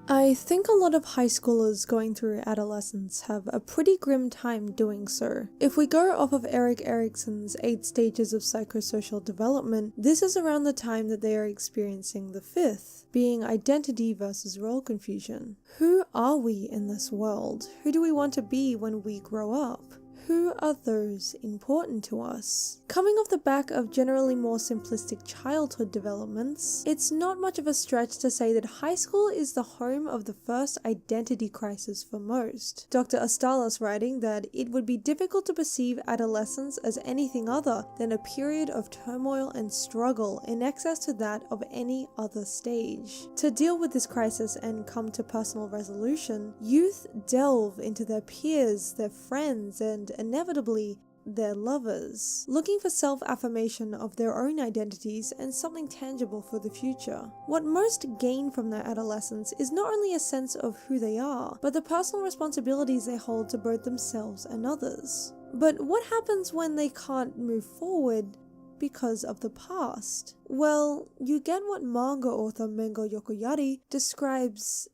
I think a lot of high schoolers going through adolescence have a pretty grim time doing so. If we go off of Erik Erikson's 8 stages of psychosocial development, this is around the time that they are experiencing the 5th, being identity versus role confusion. Who are we in this world? Who do we want to be when we grow up? Who are those important to us? Coming off the back of generally more simplistic childhood developments, it's not much of a stretch to say that high school is the home of the first identity crisis for most. Dr. Astalos writing that it would be difficult to perceive adolescence as anything other than a period of turmoil and struggle in excess to that of any other stage. To deal with this crisis and come to personal resolution, youth delve into their peers, their friends, and inevitably their lovers, looking for self-affirmation of their own identities and something tangible for the future. What most gain from their adolescence is not only a sense of who they are, but the personal responsibilities they hold to both themselves and others. But what happens when they can't move forward because of the past? Well, you get what manga author Mengo Yokoyari describes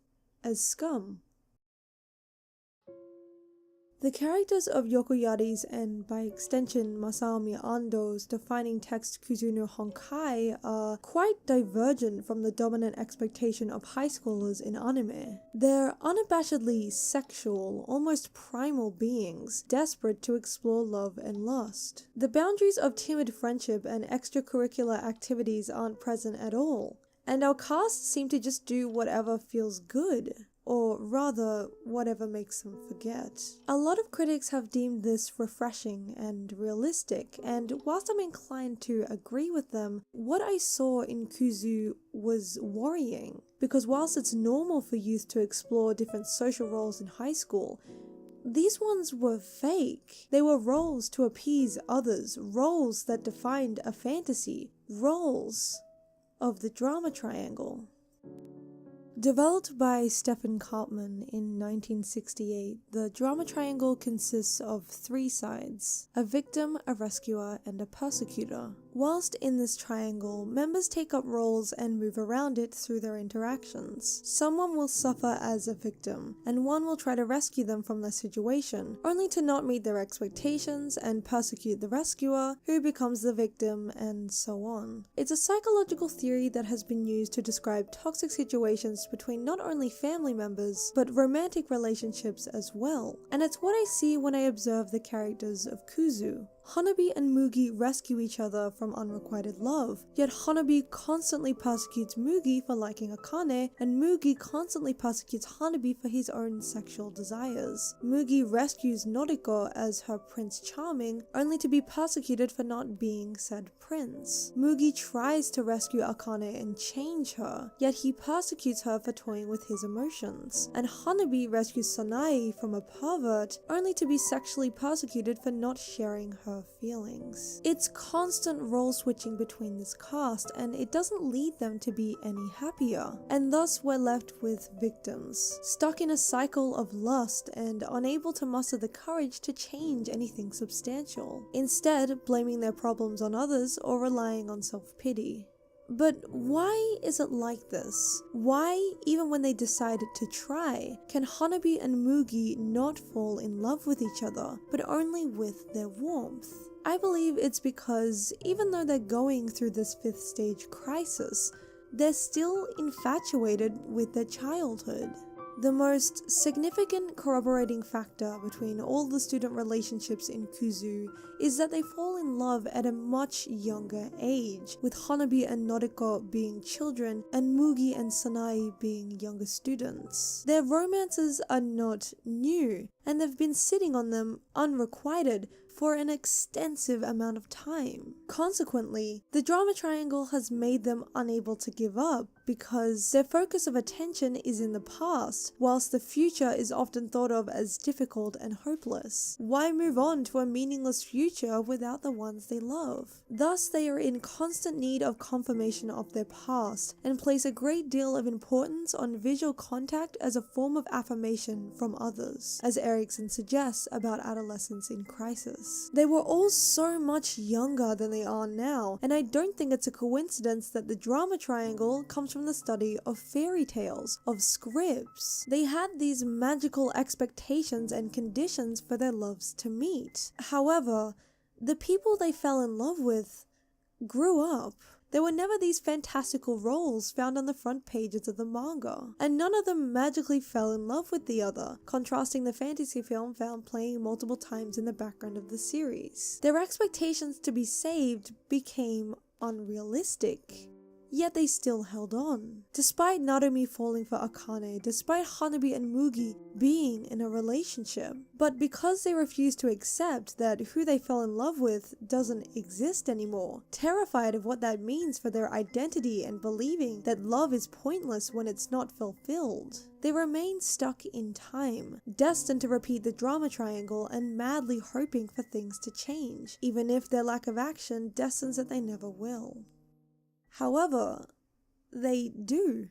as scum. The characters of Yokoyari's and, by extension, Masaomi Ando's defining text Kuzu no Honkai are quite divergent from the dominant expectation of high schoolers in anime. They're unabashedly sexual, almost primal beings, desperate to explore love and lust. The boundaries of timid friendship and extracurricular activities aren't present at all, and our casts seem to just do whatever feels good. Or rather, whatever makes them forget. A lot of critics have deemed this refreshing and realistic, and whilst I'm inclined to agree with them, what I saw in Kuzu was worrying. Because whilst it's normal for youth to explore different social roles in high school, these ones were fake. They were roles to appease others, roles that defined a fantasy, roles of the drama triangle. Developed by Stephen Karpman in 1968, the drama triangle consists of 3 sides: a victim, a rescuer, and a persecutor. Whilst in this triangle, members take up roles and move around it through their interactions. Someone will suffer as a victim, and one will try to rescue them from their situation, only to not meet their expectations and persecute the rescuer, who becomes the victim, and so on. It's a psychological theory that has been used to describe toxic situations between not only family members, but romantic relationships as well. And it's what I see when I observe the characters of Kuzu. Hanabi and Mugi rescue each other from unrequited love, yet Hanabi constantly persecutes Mugi for liking Akane, and Mugi constantly persecutes Hanabi for his own sexual desires. Mugi rescues Noriko as her Prince Charming, only to be persecuted for not being said prince. Mugi tries to rescue Akane and change her, yet he persecutes her for toying with his emotions. And Hanabi rescues Sanae from a pervert, only to be sexually persecuted for not sharing her feelings. It's constant role switching between this cast, and it doesn't lead them to be any happier. And thus we're left with victims, stuck in a cycle of lust and unable to muster the courage to change anything substantial, instead blaming their problems on others or relying on self-pity. But why is it like this? Why, even when they decide to try, can Hanabi and Mugi not fall in love with each other, but only with their warmth? I believe it's because even though they're going through this 5th stage crisis, they're still infatuated with their childhood. The most significant corroborating factor between all the student relationships in Kuzu is that they fall in love at a much younger age, with Hanabi and Noriko being children and Mugi and Sanae being younger students. Their romances are not new, and they've been sitting on them unrequited for an extensive amount of time. Consequently, the drama triangle has made them unable to give up because their focus of attention is in the past, whilst the future is often thought of as difficult and hopeless. Why move on to a meaningless future without the ones they love? Thus, they are in constant need of confirmation of their past and place a great deal of importance on visual contact as a form of affirmation from others, as Erikson suggests about adolescence in crisis. They were all so much younger than they are now, and I don't think it's a coincidence that the drama triangle comes from from the study of fairy tales, of scripts. They had these magical expectations and conditions for their loves to meet. However, the people they fell in love with grew up. There were never these fantastical roles found on the front pages of the manga, and none of them magically fell in love with the other, contrasting the fantasy film found playing multiple times in the background of the series. Their expectations to be saved became unrealistic. Yet they still held on. Despite Narumi falling for Akane, despite Hanabi and Mugi being in a relationship. But because they refused to accept that who they fell in love with doesn't exist anymore, terrified of what that means for their identity and believing that love is pointless when it's not fulfilled, they remain stuck in time, destined to repeat the drama triangle and madly hoping for things to change, even if their lack of action destines that they never will. However, they do.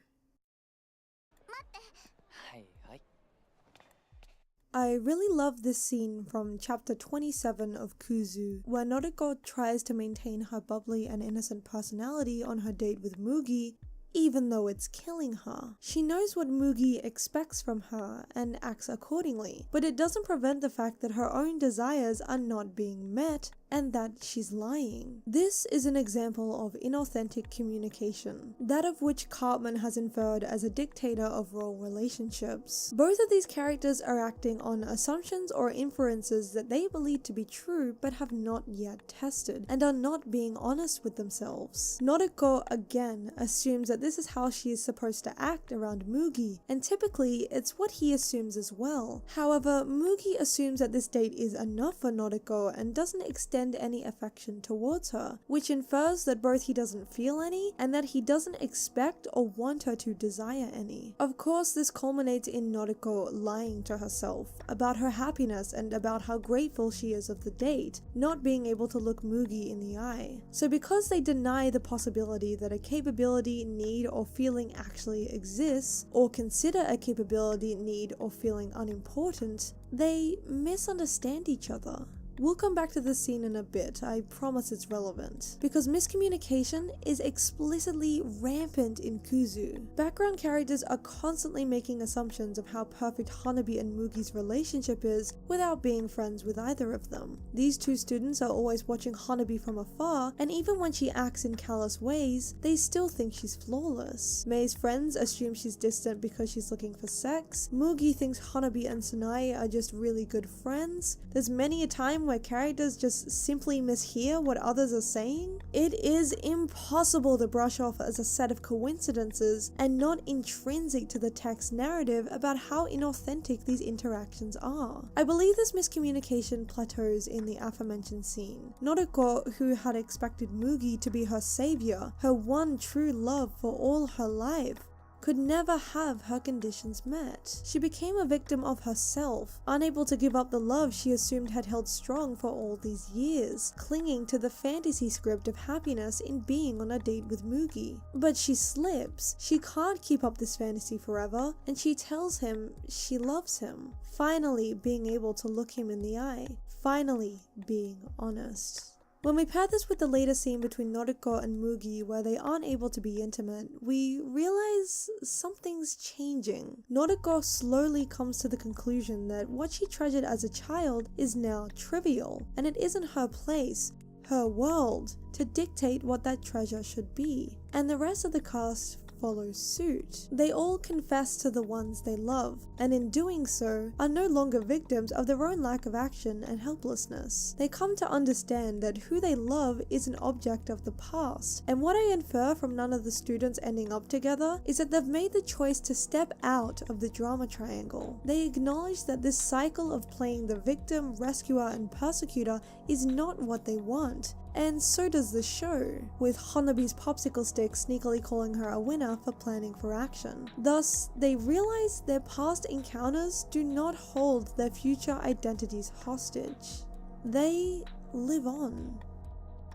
I really love this scene from chapter 27 of Kuzu, where Noriko tries to maintain her bubbly and innocent personality on her date with Mugi, even though it's killing her. She knows what Mugi expects from her and acts accordingly, but it doesn't prevent the fact that her own desires are not being met and that she's lying. This is an example of inauthentic communication, that of which Cartman has inferred as a dictator of role relationships. Both of these characters are acting on assumptions or inferences that they believe to be true but have not yet tested, and are not being honest with themselves. Noriko again assumes that this is how she is supposed to act around Mugi, and typically it's what he assumes as well. However, Mugi assumes that this date is enough for Noriko and doesn't extend any affection towards her, which infers that both he doesn't feel any and that he doesn't expect or want her to desire any. Of course, this culminates in Noriko lying to herself about her happiness and about how grateful she is of the date, not being able to look Mugi in the eye. So because they deny the possibility that a capability, need, or feeling actually exists, or consider a capability, need, or feeling unimportant, they misunderstand each other. We'll come back to this scene in a bit, I promise it's relevant, because miscommunication is explicitly rampant in Kuzu. Background characters are constantly making assumptions of how perfect Hanabi and Mugi's relationship is without being friends with either of them. These two students are always watching Hanabi from afar, and even when she acts in callous ways, they still think she's flawless. Mei's friends assume she's distant because she's looking for sex. Mugi thinks Hanabi and Sanae are just really good friends. There's many a time where characters just simply mishear what others are saying. It is impossible to brush off as a set of coincidences and not intrinsic to the text narrative about how inauthentic these interactions are. I believe this miscommunication plateaus in the aforementioned scene. Noriko, who had expected Mugi to be her savior, her one true love for all her life, could never have her conditions met. She became a victim of herself, unable to give up the love she assumed had held strong for all these years, clinging to the fantasy script of happiness in being on a date with Mugi. But she slips. She can't keep up this fantasy forever, and she tells him she loves him, finally being able to look him in the eye, finally being honest. When we pair this with the later scene between Noriko and Mugi where they aren't able to be intimate, we realize something's changing. Noriko slowly comes to the conclusion that what she treasured as a child is now trivial, and it isn't her place, her world, to dictate what that treasure should be. And the rest of the cast follow suit. They all confess to the ones they love, and in doing so, are no longer victims of their own lack of action and helplessness. They come to understand that who they love is an object of the past, and what I infer from none of the students ending up together is that they've made the choice to step out of the drama triangle. They acknowledge that this cycle of playing the victim, rescuer, and persecutor is not what they want. And so does the show, with Hanabi's popsicle stick sneakily calling her a winner for planning for action. Thus, they realize their past encounters do not hold their future identities hostage. They live on.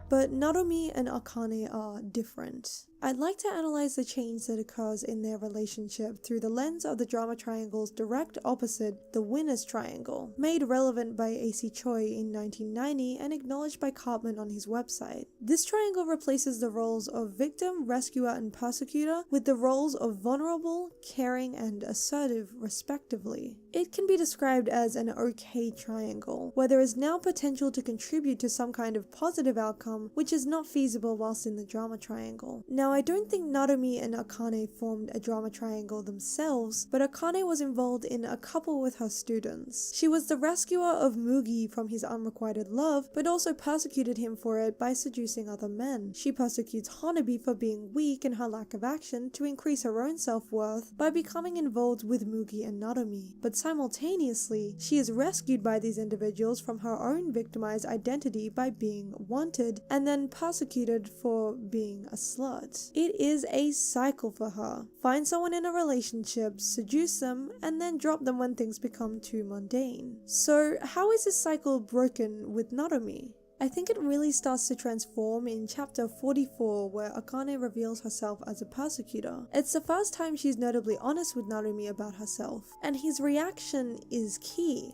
But Narumi and Akane are different. I'd like to analyze the change that occurs in their relationship through the lens of the drama triangle's direct opposite, the winner's triangle, made relevant by A.C. Choi in 1990 and acknowledged by Cartman on his website. This triangle replaces the roles of victim, rescuer, and persecutor with the roles of vulnerable, caring, and assertive, respectively. It can be described as an okay triangle, where there is now potential to contribute to some kind of positive outcome, which is not feasible whilst in the drama triangle. Now, I don't think Narumi and Akane formed a drama triangle themselves, but Akane was involved in a couple with her students. She was the rescuer of Mugi from his unrequited love, but also persecuted him for it by seducing other men. She persecutes Hanabi for being weak and her lack of action to increase her own self-worth by becoming involved with Mugi and Narumi. But simultaneously, she is rescued by these individuals from her own victimized identity by being wanted, and then persecuted for being a slut. It is a cycle for her. Find someone in a relationship, seduce them, and then drop them when things become too mundane. So how is this cycle broken with Narumi? I think it really starts to transform in chapter 44, where Akane reveals herself as a persecutor. It's the first time she's notably honest with Narumi about herself, and his reaction is key.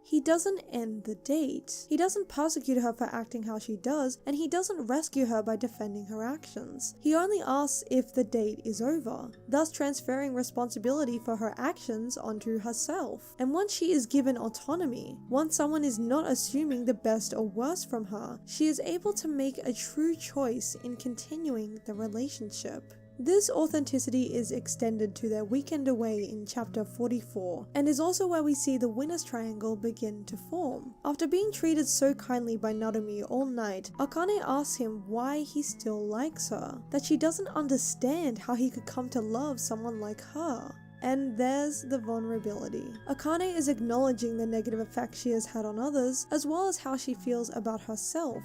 He doesn't end the date. He doesn't persecute her for acting how she does, and he doesn't rescue her by defending her actions. He only asks if the date is over, thus transferring responsibility for her actions onto herself. And once she is given autonomy, once someone is not assuming the best or worst from her, she is able to make a true choice in continuing the relationship. This authenticity is extended to their weekend away in chapter 44, and is also where we see the winner's triangle begin to form. After being treated so kindly by Narumi all night, Akane asks him why he still likes her, that she doesn't understand how he could come to love someone like her. And there's the vulnerability. Akane is acknowledging the negative effect she has had on others, as well as how she feels about herself.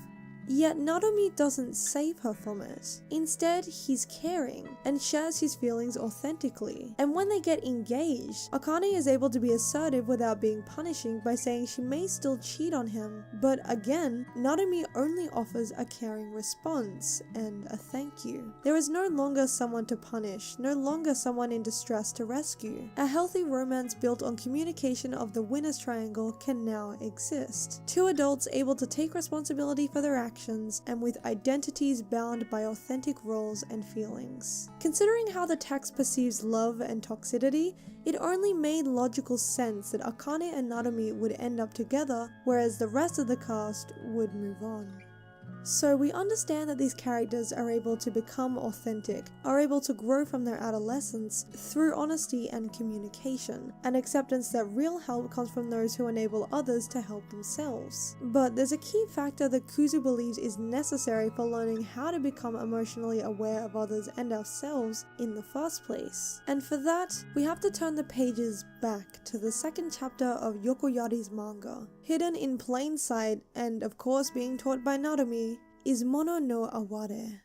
Yet Narumi doesn't save her from it. Instead, he's caring and shares his feelings authentically. And when they get engaged, Akane is able to be assertive without being punishing by saying she may still cheat on him. But again, Narumi only offers a caring response and a thank you. There is no longer someone to punish, no longer someone in distress to rescue. A healthy romance built on communication of the winner's triangle can now exist. Two adults able to take responsibility for their actions and with identities bound by authentic roles and feelings. Considering how the text perceives love and toxicity, it only made logical sense that Akane and Narumi would end up together, whereas the rest of the cast would move on. So we understand that these characters are able to become authentic, are able to grow from their adolescence through honesty and communication, and acceptance that real help comes from those who enable others to help themselves. But there's a key factor that Kuzu believes is necessary for learning how to become emotionally aware of others and ourselves in the first place. And for that, we have to turn the pages back to the second chapter of Yokoyari's manga. Hidden in plain sight, and of course being taught by Narumi, is Mono no Aware.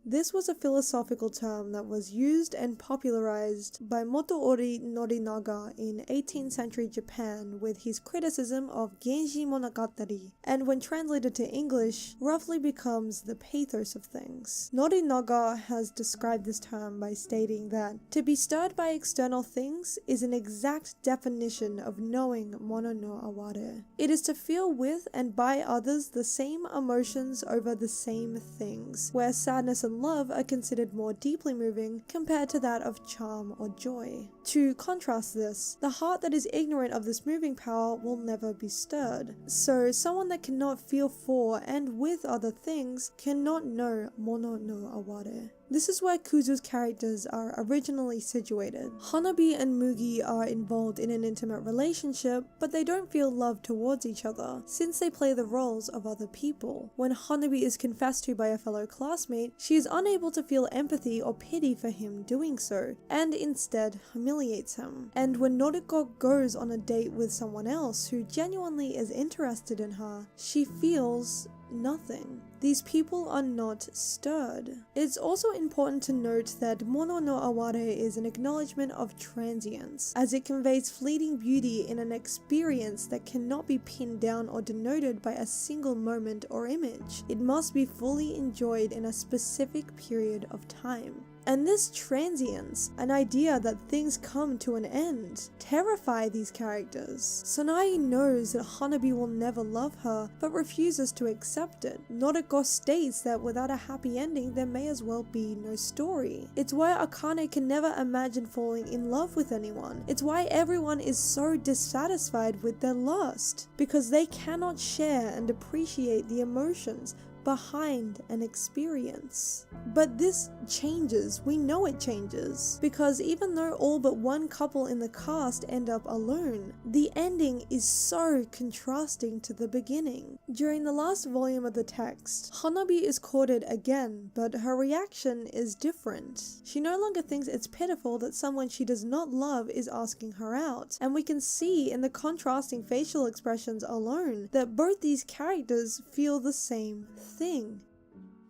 This was a philosophical term that was used and popularized by Motoori Norinaga in 18th century Japan with his criticism of Genji Monogatari, and when translated to English, roughly becomes the pathos of things. Norinaga has described this term by stating that to be stirred by external things is an exact definition of knowing Mono no Aware. It is to feel with and by others the same emotions over the same things, where sadness and love are considered more deeply moving compared to that of charm or joy. To contrast this, the heart that is ignorant of this moving power will never be stirred. So someone that cannot feel for and with other things cannot know Mono no Aware. This is where Kuzu's characters are originally situated. Hanabi and Mugi are involved in an intimate relationship, but they don't feel love towards each other, since they play the roles of other people. When Hanabi is confessed to by a fellow classmate, she is unable to feel empathy or pity for him doing so, and instead humiliates him. And when Noriko goes on a date with someone else who genuinely is interested in her, she feels nothing. These people are not stirred. It's also important to note that mono no aware is an acknowledgement of transience, as it conveys fleeting beauty in an experience that cannot be pinned down or denoted by a single moment or image. It must be fully enjoyed in a specific period of time. And this transience, an idea that things come to an end, terrify these characters. Sanae knows that Hanabi will never love her, but refuses to accept it. Noriko states that without a happy ending, there may as well be no story. It's why Akane can never imagine falling in love with anyone. It's why everyone is so dissatisfied with their lust, because they cannot share and appreciate the emotions behind an experience. But this changes, we know it changes, because even though all but one couple in the cast end up alone, the ending is so contrasting to the beginning. During the last volume of the text, Hanabi is courted again, but her reaction is different. She no longer thinks it's pitiful that someone she does not love is asking her out, and we can see in the contrasting facial expressions alone that both these characters feel the same thing: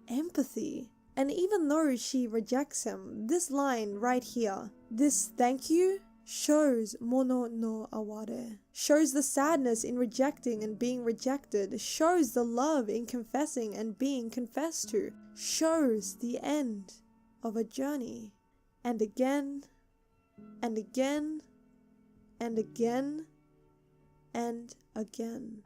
empathy. And even though she rejects him, this line right here, this thank you, shows mono no aware, shows the sadness in rejecting and being rejected, shows the love in confessing and being confessed to, shows the end of a journey. And again, and again, and again, and again.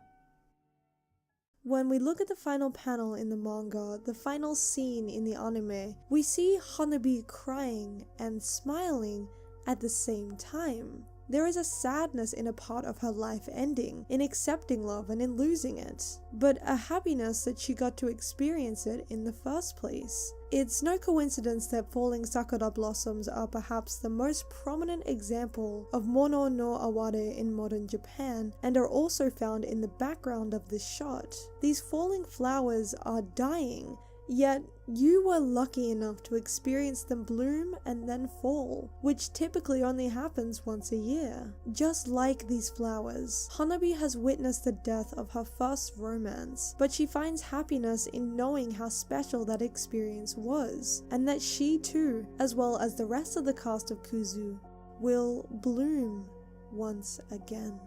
When we look at the final panel in the manga, the final scene in the anime, we see Hanabi crying and smiling at the same time. There is a sadness in a part of her life ending, in accepting love and in losing it, but a happiness that she got to experience it in the first place. It's no coincidence that falling sakura blossoms are perhaps the most prominent example of mono no aware in modern Japan, and are also found in the background of this shot. These falling flowers are dying, yet you were lucky enough to experience them bloom and then fall, which typically only happens once a year. Just like these flowers, Hanabi has witnessed the death of her first romance, but she finds happiness in knowing how special that experience was, and that she too, as well as the rest of the cast of Kuzu, will bloom once again.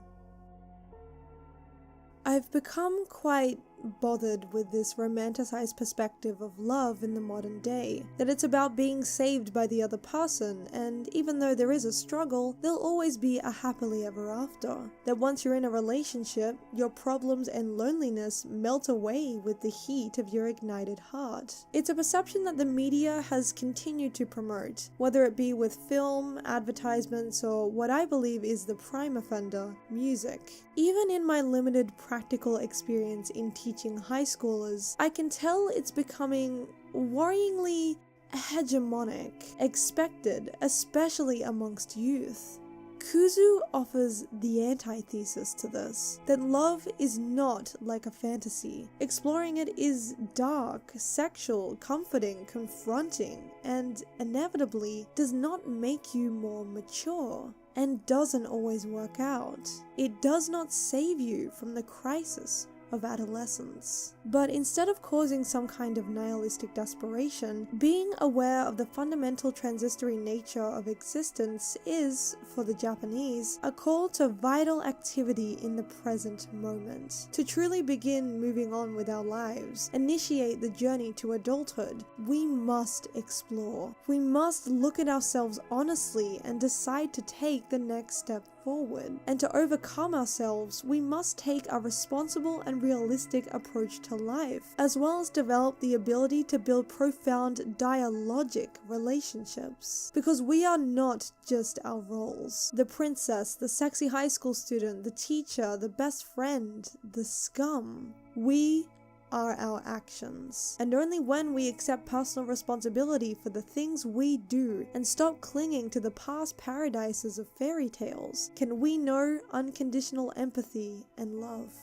I've become quite bothered with this romanticized perspective of love in the modern day, that it's about being saved by the other person, and even though there is a struggle, there'll always be a happily ever after. That once you're in a relationship, your problems and loneliness melt away with the heat of your ignited heart. It's a perception that the media has continued to promote, whether it be with film, advertisements, or what I believe is the prime offender, music. Even in my limited practical experience in teaching high schoolers, I can tell it's becoming worryingly hegemonic, expected, especially amongst youth. Kuzu offers the antithesis to this, that love is not like a fantasy. Exploring it is dark, sexual, comforting, confronting, and inevitably does not make you more mature, and doesn't always work out. It does not save you from the crisis of adolescence. But instead of causing some kind of nihilistic desperation, being aware of the fundamental transitory nature of existence is, for the Japanese, a call to vital activity in the present moment. To truly begin moving on with our lives, initiate the journey to adulthood, we must explore. We must look at ourselves honestly and decide to take the next step forward. And to overcome ourselves, we must take a responsible and realistic approach to life, as well as develop the ability to build profound dialogic relationships. Because we are not just our roles: the princess, the sexy high school student, the teacher, the best friend, the scum. We are our actions. And only when we accept personal responsibility for the things we do and stop clinging to the past paradises of fairy tales can we know unconditional empathy and love.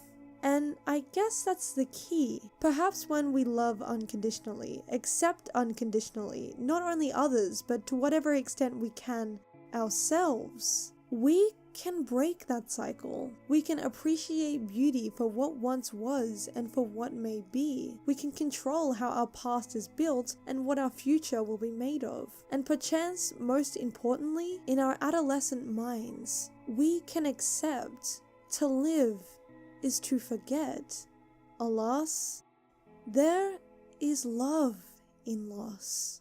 And I guess that's the key. Perhaps when we love unconditionally, accept unconditionally, not only others, but to whatever extent we can, ourselves, we can break that cycle. We can appreciate beauty for what once was and for what may be. We can control how our past is built and what our future will be made of. And perchance, most importantly, in our adolescent minds, we can accept to live is to forget. Alas, there is love in loss.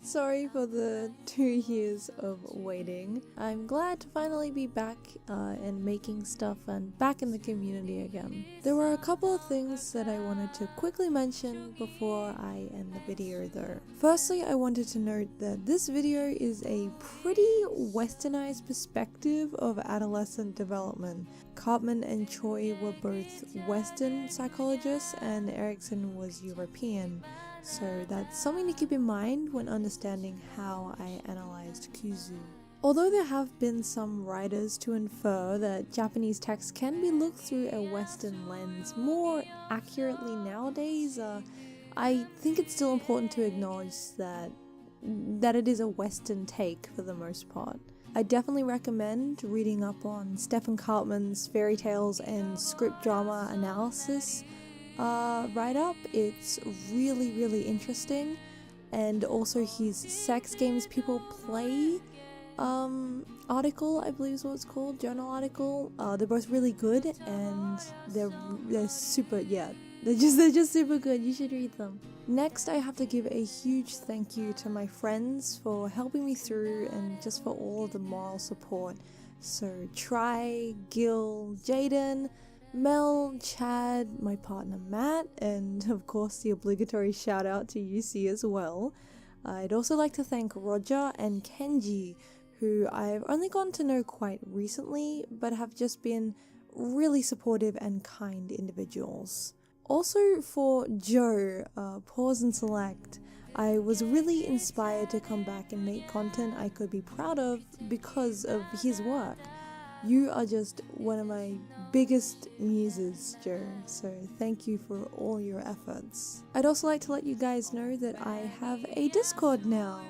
Sorry for the 2 years of waiting. I'm glad to finally be back and making stuff and back in the community again. There were a couple of things that I wanted to quickly mention before I end the video though. Firstly, I wanted to note that this video is a pretty westernized perspective of adolescent development. Cartman and Choi were both Western psychologists and Erickson was European. So that's something to keep in mind when understanding how I analysed Kuzu. Although there have been some writers to infer that Japanese text can be looked through a Western lens more accurately nowadays, I think it's still important to acknowledge that it is a Western take for the most part. I definitely recommend reading up on Stephen Cartman's fairy tales and script drama analysis write-up. It's really interesting, and also his Sex Games People Play article, I believe is what it's called, journal article. They're both really good, and they're super, they're just super good. You should read them. Next, I have to give a huge thank you to my friends for helping me through and just for all of the moral support. So Try, Gil, Jaden, Mel, Chad, my partner Matt, and of course the obligatory shout out to UC as well. I'd also like to thank Roger and Kenji, who I've only gotten to know quite recently, but have just been really supportive and kind individuals. Also for Joe, Pause and Select, I was really inspired to come back and make content I could be proud of because of his work. You are just one of my biggest muses, Joe, so thank you for all your efforts. I'd also like to let you guys know that I have a Discord now.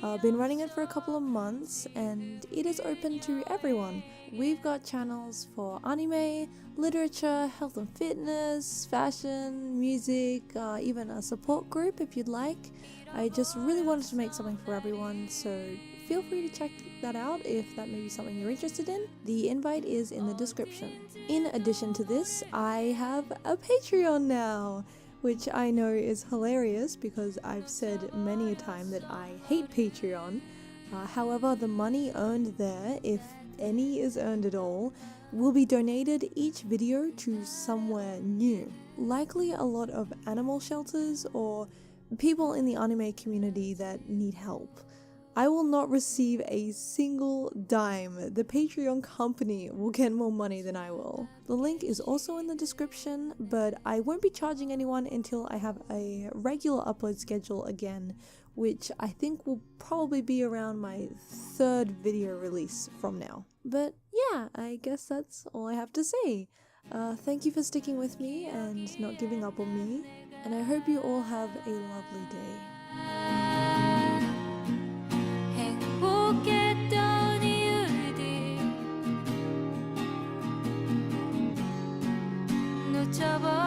I've been running it for a couple of months and it is open to everyone. We've got channels for anime, literature, health and fitness, fashion, music, even a support group if you'd like. I just really wanted to make something for everyone, so feel free to check that out if that may be something you're interested in. The invite is in the description. In addition to this, I have a Patreon now, which I know is hilarious because I've said many a time that I hate Patreon. However, the money earned there, if any is earned at all, will be donated each video to somewhere new. Likely a lot of animal shelters or people in the anime community that need help. I will not receive a single dime. The Patreon company will get more money than I will. The link is also in the description, but I won't be charging anyone until I have a regular upload schedule again, which I think will probably be around my 3rd video release from now. But yeah, I guess that's all I have to say. Thank you for sticking with me and not giving up on me, and I hope you all have a lovely day. 행복했던 이유들 놓쳐버